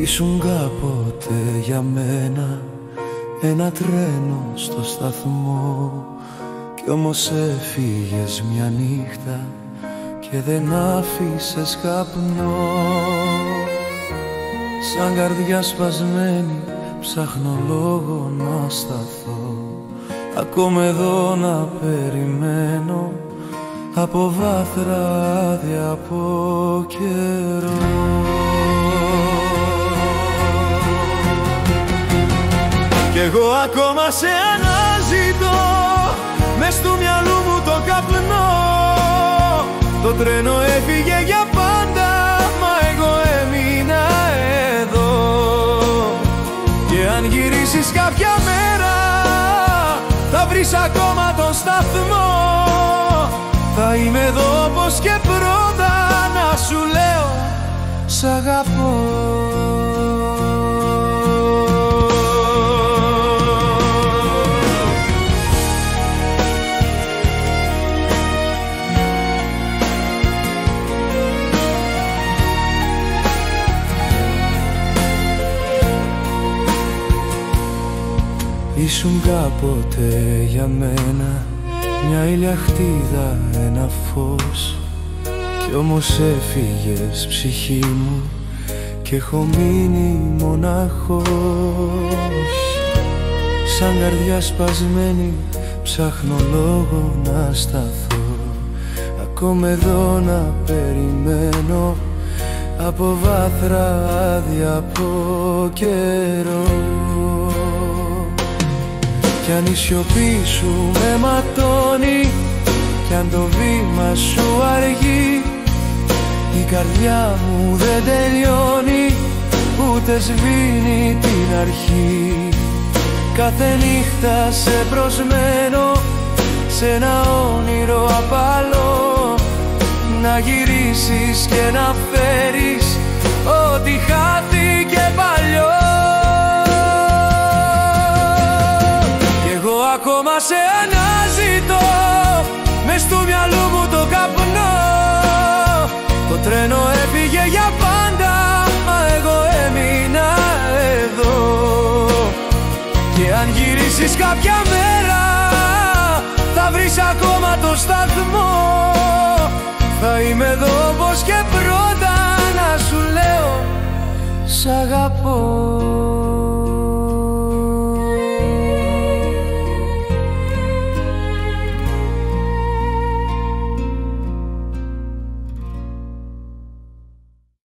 Ήσουν κάποτε για μένα ένα τρένο στο σταθμό, κι όμως έφυγες μια νύχτα και δεν άφησες καπνό. Σαν καρδιά σπασμένη ψάχνω λόγο να σταθώ, ακόμα εδώ να περιμένω από βάθρα άδεια από καιρό. Κι εγώ ακόμα σε αναζητώ, μες του μυαλού μου το καπνό. Το τρένο έφυγε για πάντα, μα εγώ έμεινα εδώ. Και αν γυρίσεις κάποια μέρα, θα βρεις ακόμα τον σταθμό. Θα είμαι εδώ όπως και πρώτα, να σου λέω σ' αγαπώ. Ήσουν κάποτε για μένα μια ηλιαχτίδα, ένα φως, κι όμως έφυγες ψυχή μου και έχω μείνει μοναχός. Σαν καρδιά σπασμένη ψάχνω λόγο να σταθώ, ακόμα εδώ να περιμένω από βάθρα άδεια από καιρό. Κι αν η σιωπή σου με ματώνει, κι αν το βήμα σου αργεί, η καρδιά μου δεν τελειώνει, ούτε σβήνει την αρχή. Κάθε νύχτα σε προσμένω, σε ένα όνειρο απαλό, να γυρίσεις και να φέρεις ό,τι χάθηκε παλιό. Ακόμα σε αναζητώ, μες του μυαλού μου το καπνό. Το τρένο έφυγε για πάντα, μα εγώ έμεινα εδώ. Και αν γυρίσεις κάποια μέρα, θα βρεις ακόμα το σταθμό. Θα είμαι εδώ όπως και πρώτα, να σου λέω σ' αγαπώ.